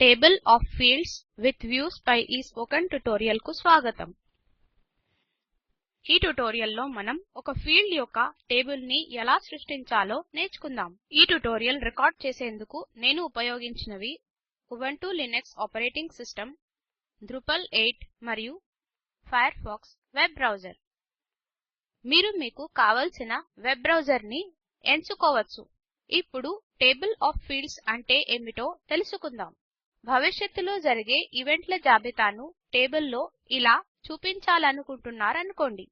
Table of fields with views పై ఈ spoken tutorial కు స్వాగతం. ఈ ట్యుటోరియల్ లో మనం ఒక ఫీల్డ్ యొక్క టేబుల్ ని ఎలా సృష్టించాలో నేర్చుకుందాం. ఈ ట్యుటోరియల్ రికార్డ్ చేసేందుకు నేను ఉపయోగించినవి ఉబుంటూ లినక్స్ ఆపరేటింగ్ సిస్టమ్, డ్రూపల్ 8 మరియు ఫయర్ ఫాక్స్ వెబ్ బ్రౌజర్. మీరు మీకు కావలసిన వెబ్ బ్రౌజర్ ని ఎంచుకోవచ్చు. ఇప్పుడు టేబుల్ ఆఫ్ ఫీల్డ్స్ అంటే ఏమిటో తెలుసుకుందాం. భవిష్యత్తులో జరిగే ఈవెంట్ల జాబితాను టేబుల్ లో ఇలా చూపించాలనుకుంటున్నారనుకోండి.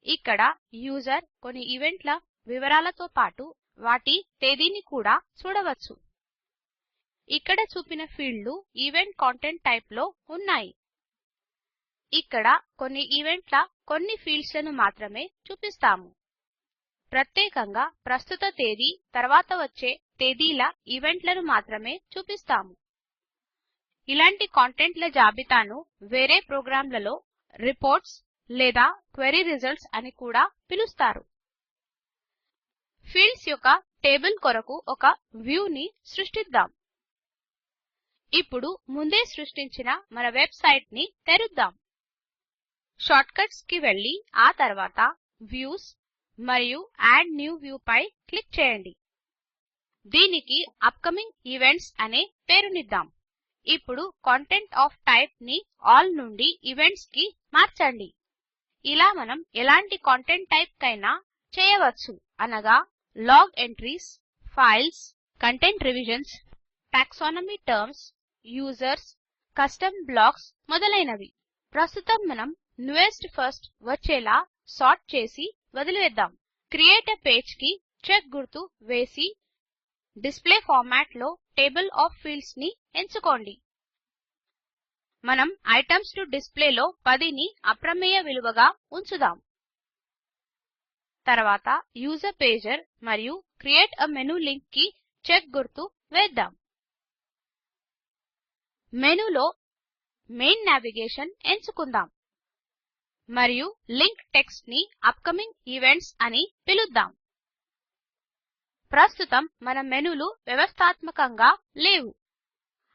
ఇక్కడ యూజర్ కొన్ని ఈవెంట్ల వివరాలతో పాటు వాటి తేదీని కూడా చూడవచ్చు. ఇక్కడ చూపిన ఫీల్డ్లు ఈవెంట్ కంటెంట్ టైప్ లో ఉన్నాయి. ఇక్కడ కొన్ని ఈవెంట్ల కొన్ని ఫీల్డ్స్ లను మాత్రమే చూపిస్తాము. ప్రత్యేకంగా ప్రస్తుత తేదీ తర్వాత వచ్చే తేదీల ఈవెంట్లను మాత్రమే చూపిస్తాము. ఇలాంటి కంటెంట్ల జాబితాను వేరే ప్రోగ్రామ్లలో రిపోర్ట్స్ లేదా క్వెరీ రిజల్ట్స్ అని కూడా పిలుస్తారు. ఫీల్డ్స్ యొక్క టేబుల్ కొరకు ఒక వ్యూ ని సృష్టిద్దాం. ఇప్పుడు ముందే సృష్టించిన మన వెబ్ సైట్ ని తెరుద్దాం. షార్ట్ కట్స్ కి వెళ్ళి ఆ తర్వాత వ్యూస్ మరియు యాడ్ న్యూ వ్యూ పై క్లిక్ చేయండి. దీనికి అప్కమింగ్ ఈవెంట్స్ అనే పేరునిద్దాం. ఇప్పుడు కంటెంట్ ఆఫ్ టైప్ ని ఆల్ నుండి ఈవెంట్స్ కి మార్చండి. ఇలా మనం ఎలాంటి కంటెంట్ టైప్ కైనా చేయవచ్చు, అనగా log entries, files, content revisions, taxonomy terms, users, custom blocks మొదలైనవి. ప్రస్తుతం మనం న్యూయెస్ట్ ఫస్ట్ వచ్చేలా సార్ట్ చేసి వదిలివేద్దాం. క్రియేట్ ఎ పేజ్ కి చెక్ గుర్తు వేసి డిస్ప్లే ఫార్మాట్ లో టేబుల్ ఆఫ్ ఫీల్డ్స్ ని ఎంచుకోండి. మనం ఐటమ్స్ టు డిస్ప్లే లో 10 ని అప్రమేయ విలువగా ఉంచుదాం. తర్వాత యూజర్ పేజర్ మరియు క్రియేట్ ఎ మెనూ లింక్ కి చెక్ గుర్తు వేద్దాం. మెనూలో మెయిన్ నావిగేషన్ ఎంచుకుందాం మరియు లింక్ టెక్స్ట్ ని అప్కమింగ్ ఈవెంట్స్ అని పిలుద్దాం. ప్రస్తుతం మన మెనూలు వ్యవస్థాత్మకంగా లేవు,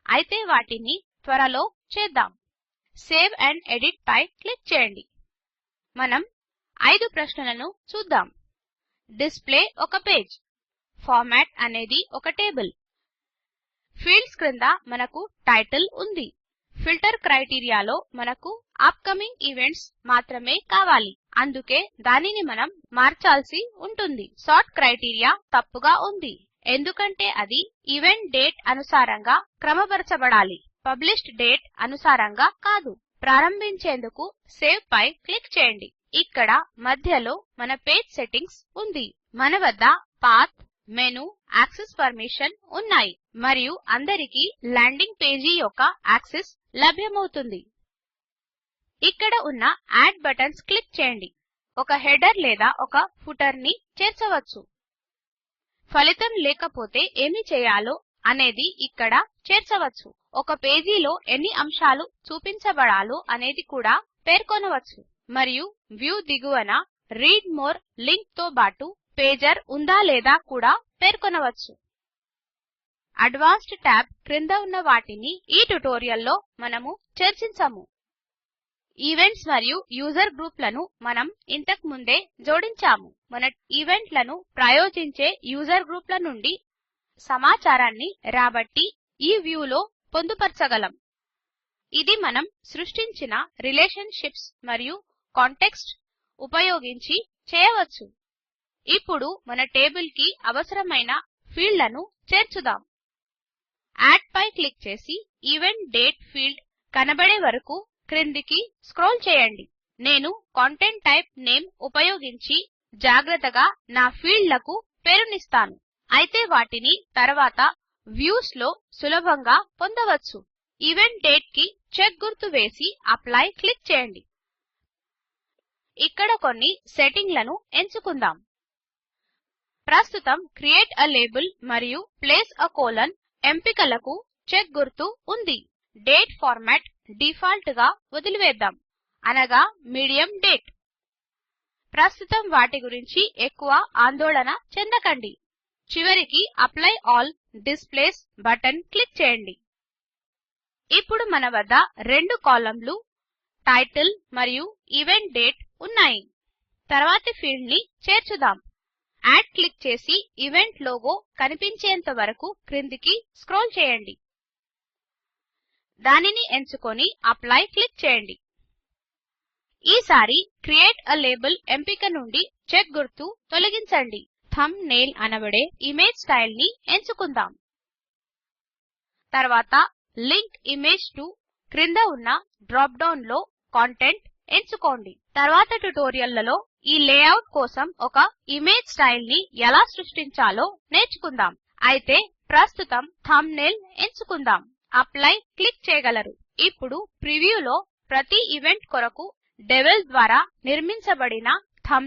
అయితే వాటిని త్వరలో చేద్దాం. సేవ్ అండ్ ఎడిట్ పై క్లిక్ చేయండి. మనం 5 ప్రశ్నలను చూద్దాం. డిస్ప్లే ఒక పేజ్, ఫార్మాట్ అనేది ఒక టేబుల్, ఫీల్డ్స్ క్రింద మనకు టైటిల్ ఉంది, ఫిల్టర్ క్రైటీరియాలో మనకు అప్కమింగ్ ఈవెంట్స్ మాత్రమే కావాలి, అందుకే దానిని మనం మార్చాల్సి ఉంటుంది. సార్ట్ క్రైటీరియా తప్పుగా ఉంది, ఎందుకంటే అది ఈవెంట్ డేట్ అనుసారంగా క్రమపరచబడాలి, పబ్లిష్డ్ డేట్ అనుసారంగా కాదు. ప్రారంభించేందుకు సేవ్ పై క్లిక్ చేయండి. ఇక్కడ మధ్యలో మన పేజ్ సెట్టింగ్స్ ఉంది. మన వద్ద పాత్, మెనూ, యాక్సెస్ పర్మిషన్ ఉన్నాయి మరియు అందరికీ ల్యాండింగ్ పేజీ యొక్క యాక్సెస్ లభ్యమవుతుంది. ఇక్కడ ఉన్న యాడ్ బటన్స్ క్లిక్ చేయండి. ఒక హెడర్ లేదా ఒక ఫుటర్ ని చేర్చవచ్చు. ఫలితం లేకపోతే ఏమి చేయాలో అనేది ఇక్కడ చేర్చవచ్చు. ఒక పేజీలో ఎన్ని అంశాలు చూపించబడాలో అనేది కూడా పేర్కొనవచ్చు. మరియు వ్యూ దిగువన రీడ్ మోర్ లింక్ తో బాటు పేజర్ ఉందా లేదా కూడా పేర్కొనవచ్చు. అడ్వాన్స్డ్ ట్యాబ్ క్రింద ఉన్న వాటిని ఈ ట్యుటోరియల్ లో మనము చర్చించము. ఈవెంట్స్ మరియు యూజర్ గ్రూపులను మనం ఇంతకు ముందే జోడించాము. మన ఈవెంట్లను ప్రాయోజించే యూజర్ గ్రూపుల నుండి సమాచారాన్ని రాబట్టి ఈ వ్యూ లో పొందుపరచగలం. ఇది మనం సృష్టించిన రిలేషన్షిప్స్ మరియు కాంటెక్స్ట్ ఉపయోగించి చేయవచ్చు. ఇప్పుడు మన టేబుల్ కి అవసరమైన ఫీల్డ్లను చేర్చుదాం. యాడ్ పై క్లిక్ చేసి ఈవెంట్ డేట్ ఫీల్డ్ కనబడే వరకు క్రిందికి స్క్రోల్ చేయండి. నేను కంటెంట్ టైప్ నేమ్ ఉపయోగించి జాగ్రత్తగా నా ఫీల్డ్లకు పేరునిస్తాను, అయితే వాటిని తర్వాత వ్యూస్ లో సులభంగా పొందవచ్చు. ఈవెంట్ డేట్ కి చెక్ గుర్తు వేసి అప్లై క్లిక్ చేయండి. ఇక్కడ కొన్ని సెట్టింగ్లను ఎంచుకుందాం. ప్రస్తుతం క్రియేట్ ఎ లేబుల్ మరియు ప్లేస్ ఎ కోలన్ ఎంపికలకు చెక్ గుర్తు ఉంది. డేట్ ఫార్మాట్ డిఫాల్ట్ గా వదిలివేద్దాం, అనగా మీడియం డేట్. ప్రస్తుతం వాటి గురించి ఎక్కువ ఆందోళన చెందకండి. చివరికి apply all displays button click చేయండి. ఇప్పుడు మన వద్ద రెండు కాలమ్లు టైటిల్ మరియు ఈవెంట్ డేట్ ఉన్నాయి తర్వాతి ఫీల్డ్ ని చేర్చుదాం యాడ్ క్లిక్ చేసి ఈవెంట్ లోగో కనిపించేంత వరకు క్రిందికి స్క్రోల్ చేయండి దానిని ఎంచుకొని అప్లై క్లిక్ చేయండి ఈసారి క్రియేట్ a లాబెల్ ఎంపిక నుండి చెక్ గుర్తు తొలగించండి థంబ్నెయిల్ అనబడే ఇమేజ్ స్టైల్ ని ఎంచుకుందాం తర్వాత లింక్ ఇమేజ్ టు క్రింద ఉన్న డ్రాప్ డౌన్ లో కంటెంట్ ఎంచుకోండి తర్వాత ట్యుటోరియల్లలో ఈ లేఆఉట్ కోసం ఒక ఇమేజ్ స్టైల్ ని ఎలా సృష్టించాలో నేర్చుకుందాం అయితే ప్రస్తుతం థంబ్నెయిల్ ఎంచుకుందాం అప్లై క్లిక్ చేయగలరు ఇప్పుడు ప్రివ్యూలో ప్రతి ఈవెంట్ కొరకు డెవెల్ ద్వారా నిర్మించబడిన